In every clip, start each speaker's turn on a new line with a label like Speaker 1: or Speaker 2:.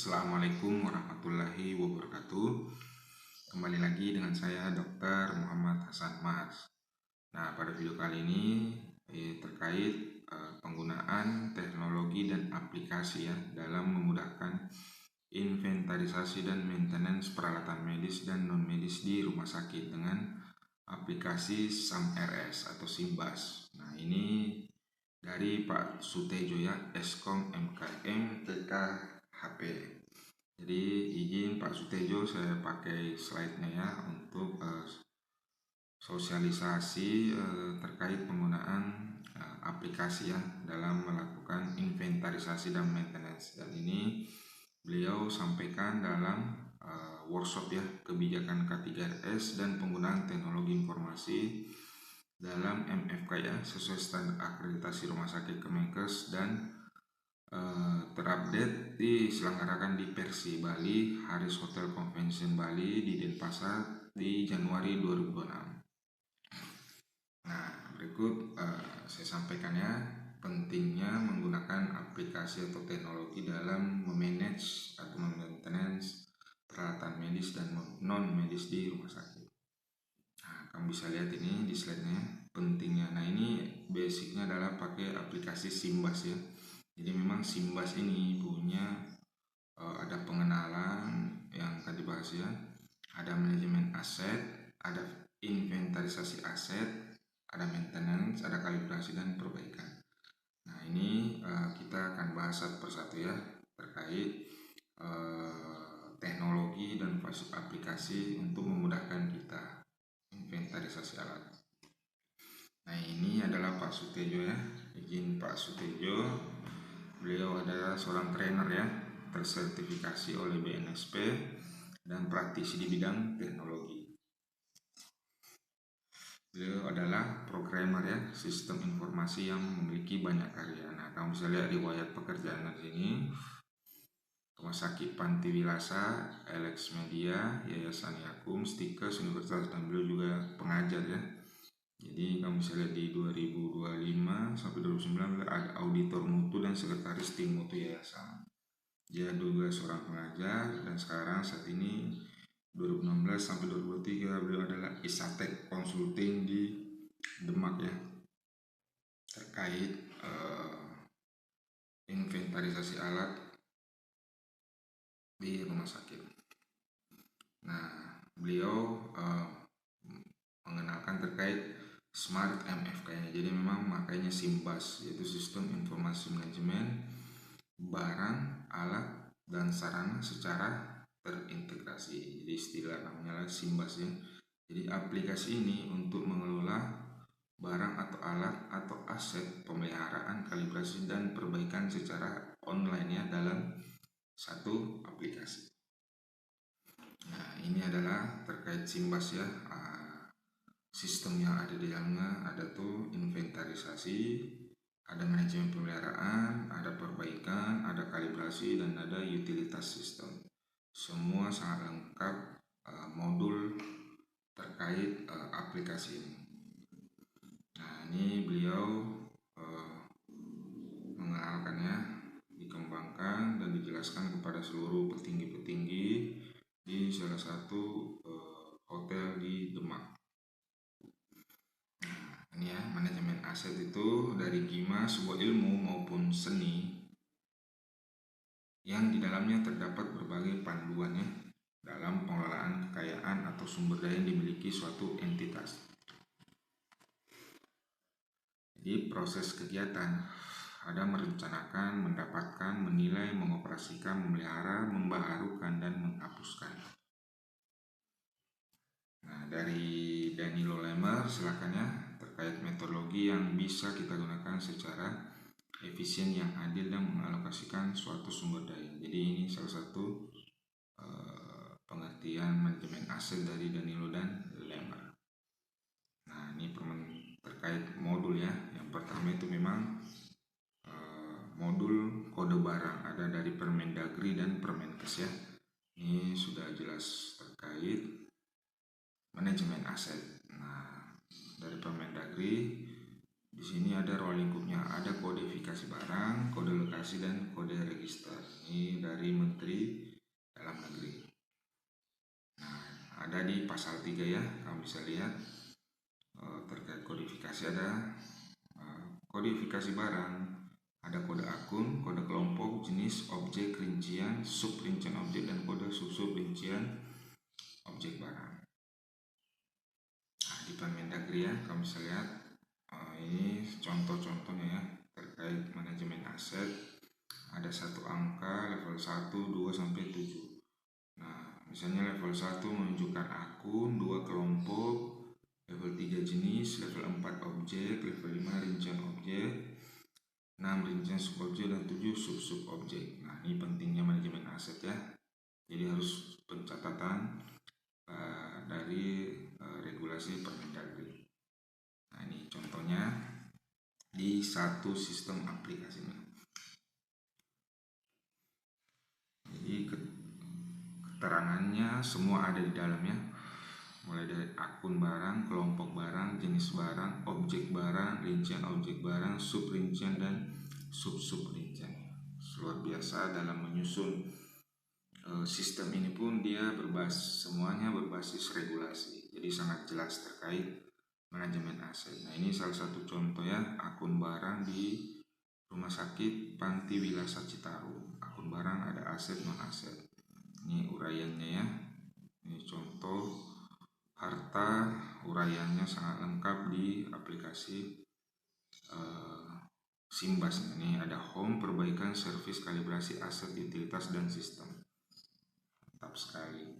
Speaker 1: Assalamualaikum warahmatullahi wabarakatuh. Kembali lagi dengan saya Dr. Muhammad Hasan Mas. Nah, pada video kali ini terkait penggunaan teknologi dan aplikasi ya dalam memudahkan inventarisasi dan maintenance peralatan medis dan non medis di rumah sakit dengan aplikasi SAMRS atau SIMBAS. Nah, ini dari Pak Sutejo ya, Eskom MKM TKHP. Jadi izin Pak Sutejo saya pakai slide-nya ya untuk sosialisasi terkait penggunaan aplikasi ya dalam melakukan inventarisasi dan maintenance. Dan ini beliau sampaikan dalam workshop ya kebijakan K3S dan penggunaan teknologi informasi dalam MFK ya sesuai standar akreditasi rumah sakit Kemenkes dan terupdate diselenggarakan di Persi Bali, Haris Hotel Convention Bali di Denpasar di Januari 2026. Nah, berikut saya sampaikan ya pentingnya menggunakan aplikasi atau teknologi dalam memanage atau maintenance peralatan medis dan non medis di rumah sakit. Nah, kamu bisa lihat ini di slide-nya pentingnya. Nah, ini basicnya adalah pakai aplikasi SIMBAS ya. Jadi memang SIMBAS ini punya ada pengenalan yang akan dibahas ya. Ada manajemen aset, ada inventarisasi aset, ada maintenance, ada kalibrasi dan perbaikan. Nah, ini kita akan bahas satu persatu ya terkait teknologi dan fasilitas aplikasi untuk memudahkan kita inventarisasi alat. Nah, ini adalah Pak Sutejo ya. Izin Pak Sutejo, beliau adalah seorang trainer ya, tersertifikasi oleh BNSP dan praktisi di bidang teknologi. Beliau adalah programmer ya, sistem informasi yang memiliki banyak karya. Nah, kamu bisa lihat riwayat pekerjaan di sini. Rumah Sakit Panti Wilasa, Alex Media, Yayasan Yakum, Stikers, Universitas, dan beliau juga pengajar ya. Jadi kamu bisa lihat di 2025 sampai 2019 ada auditor mutu dan sekretaris tim mutu yayasan. Dia juga seorang pengajar dan sekarang saat ini 2016 sampai 2023 beliau adalah Isatek Consulting di Demak ya terkait inventarisasi alat di rumah sakit. Nah, beliau mengenalkan terkait Smart MFK-nya. Jadi memang makanya SIMBAS, yaitu Sistem Informasi Manajemen Barang, Alat, dan Sarana secara terintegrasi. Jadi istilah namanya SIMBAS ya. Jadi aplikasi ini untuk mengelola barang atau alat atau aset pemeliharaan, kalibrasi, dan perbaikan secara online ya dalam satu aplikasi. Nah, ini adalah terkait SIMBAS ya. Sistem yang ada di dalamnya ada tuh inventarisasi, ada manajemen pemeliharaan, ada perbaikan, ada kalibrasi, dan ada utilitas sistem. Semua sangat lengkap modul terkait aplikasi ini. Nah, ini beliau mengenalkannya, dikembangkan dan dijelaskan kepada seluruh petinggi-petinggi di salah satu hotel di Demak. Ini ya, manajemen aset itu dari GIMA, sebuah ilmu maupun seni yang di dalamnya terdapat berbagai panduan ya dalam pengelolaan kekayaan atau sumber daya yang dimiliki suatu entitas. Jadi proses kegiatan ada merencanakan, mendapatkan, menilai, mengoperasikan, memelihara, membaharukan, dan menghapuskan. Nah, dari Danilo Lemer silakan ya terkait metodologi yang bisa kita gunakan secara efisien yang adil dan mengalokasikan suatu sumber daya. Jadi ini salah satu pengertian manajemen aset dari Danilo dan Lemer. Nah, ini terkait modul ya. Yang pertama itu memang modul kode barang ada dari Permendagri dan Permenkes ya. Ini sudah jelas terkait manajemen aset. Nah, dari Permendagri Di sini ada ruang lingkupnya, ada kodifikasi barang, kode lokasi, dan kode register. Ini dari Menteri Dalam Negeri. Nah, ada di pasal 3 ya, kamu bisa lihat terkait kodifikasi ada kodifikasi barang, ada kode akun, kode kelompok, jenis, objek, rincian, sub rincian objek, dan kode sub rincian objek barang. Nah, di Permendagri ya, kamu bisa lihat ini contoh-contohnya ya terkait manajemen aset. Ada satu angka level 1, 2 sampai 7. Nah, misalnya level 1 menunjukkan akun, 2 kelompok, level 3 jenis, level 4 objek, level 5 rincian objek, 6 rincian subobjek, dan 7 sub objek. Nah, ini pentingnya manajemen aset ya. Jadi harus pencatatan dari regulasi Permendagri. Nah, ini contohnya di satu sistem aplikasinya. Jadi keterangannya semua ada di dalamnya, mulai dari akun barang, kelompok barang, jenis barang, objek barang, rincian objek barang, sub rincian, dan sub rincian. Luar biasa dalam menyusun sistem ini pun dia semuanya berbasis regulasi, jadi sangat jelas terkait manajemen aset. Nah, ini salah satu contoh ya, akun barang di Rumah Sakit Panti Wilasa Citarum. Akun barang ada aset non aset. Ini uraiannya ya. Ini contoh harta, uraiannya sangat lengkap di aplikasi Simbas. Ini ada home, perbaikan, servis, kalibrasi aset, utilitas, dan sistem. Mantap sekali.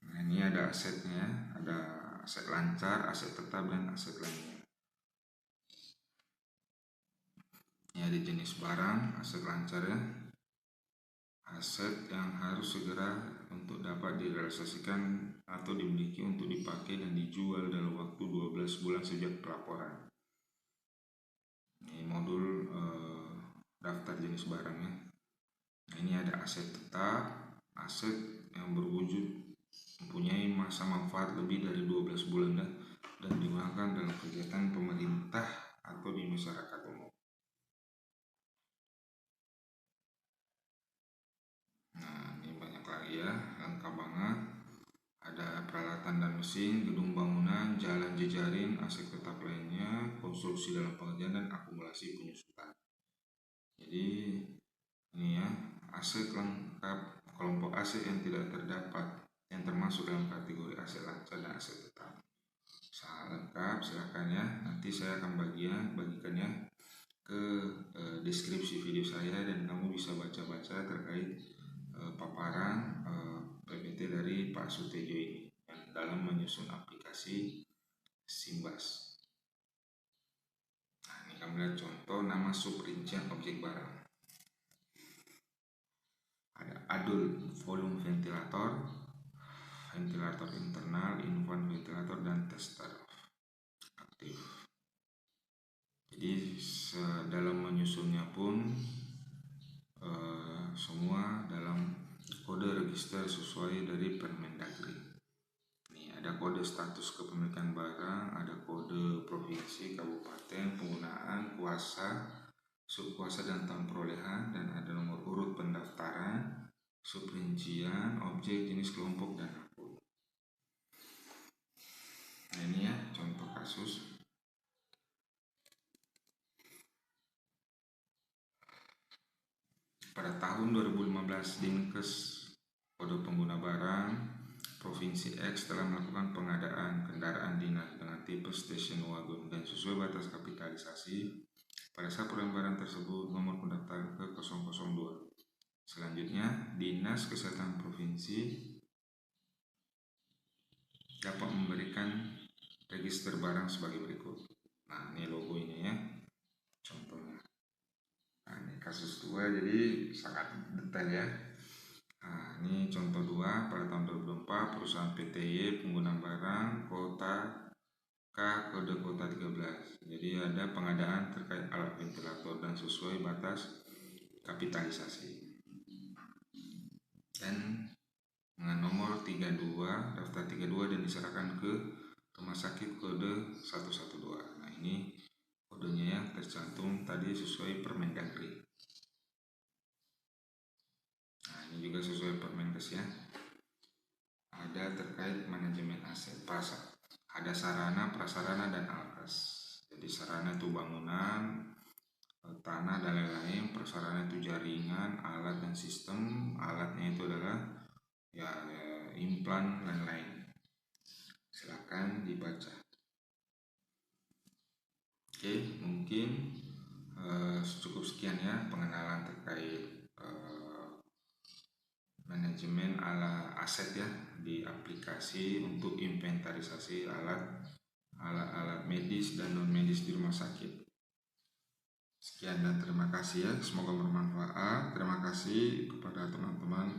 Speaker 1: Nah, ini ada asetnya, ada aset lancar, aset tetap, dan aset lainnya. Ini ada jenis barang, aset lancar ya, aset yang harus segera untuk dapat direalisasikan atau dimiliki untuk dipakai dan dijual dalam waktu 12 bulan sejak pelaporan. Ini modul daftar jenis barangnya. Nah, ini ada aset tetap, aset yang berwujud mempunyai masa manfaat lebih dari 12 bulan dan digunakan dalam kegiatan pemerintah atau di masyarakat umum. Nah, ini banyak lagi ya, lengkap banget. Ada peralatan dan mesin, gedung bangunan, jalan jejaring, aset tetap lainnya, konstruksi dalam pengerjaan, dan akumulasi penyusutan. Jadi ini ya, aset lengkap, kelompok aset yang tidak terdapat yang termasuk dalam kategori aset lancar dan aset tetap. Sangat lengkap, silakan ya. Nanti saya akan bagikannya ke deskripsi video saya dan kamu bisa baca-baca terkait paparan PPT dari Pak Sutejo ini dalam menyusun aplikasi Simbas. Nah, ini kami lihat contoh nama sub rincian objek barang. Ada adul volume ventilator, ventilator internal, infant ventilator, dan tester aktif. Jadi dalam menyusunnya pun semua dalam kode register sesuai dari Permendagri. Ini ada kode status kepemilikan barang, ada kode provinsi, kabupaten, penggunaan, kuasa, subkuasa, dan tahun perolehan, dan ada nomor urut pendaftaran, subrincian, objek, jenis, kelompok, dan akun. Nah, ini ya contoh kasus. Pada tahun 2015, Dinkes Kode Pengguna Barang Provinsi X telah melakukan pengadaan kendaraan dinas dengan tipe station wagon dan sesuai batas kapitalisasi. Pada saat pelembaran tersebut nomor pendaftaran ke 002. Selanjutnya, Dinas Kesehatan Provinsi dapat memberikan register barang sebagai berikut. Nah, ini logo ini ya, contohnya. Nah, ini kasus 2, jadi sangat detail ya. Nah, ini contoh 2, pada tahun 2004 perusahaan PTY penggunaan barang kota K kode kota 13. Jadi ada pengadaan terkait alat ventilator dan sesuai batas kapitalisasi. Dan dengan nomor 32, daftar 32 dan diserahkan ke rumah sakit kode 112. Nah, ini sesuai Permendagri. Nah, ini juga sesuai Permenkes ya. Ada terkait manajemen aset pasar. Ada sarana, prasarana, dan alkes. Jadi sarana itu bangunan, tanah, dan lain-lain. Prasarana itu jaringan, alat dan sistem. Alatnya itu adalah implan dan lain. Silakan dibaca. Oke, mungkin cukup sekian ya pengenalan terkait manajemen ala aset ya di aplikasi untuk inventarisasi alat medis dan non medis di rumah sakit. Sekian dan terima kasih ya, semoga bermanfaat. Terima kasih kepada teman-teman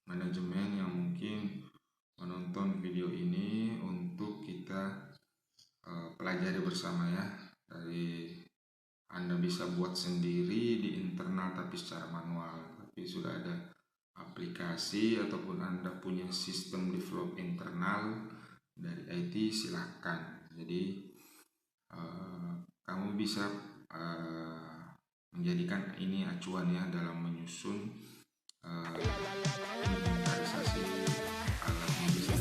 Speaker 1: manajemen yang mungkin menonton video ini untuk kita pelajari bersama ya. Dari Anda bisa buat sendiri di internal tapi secara manual, tapi sudah ada aplikasi ataupun Anda punya sistem develop internal dari IT, silahkan. Jadi kamu bisa menjadikan ini acuan ya dalam menyusun inventarisasi alat medis.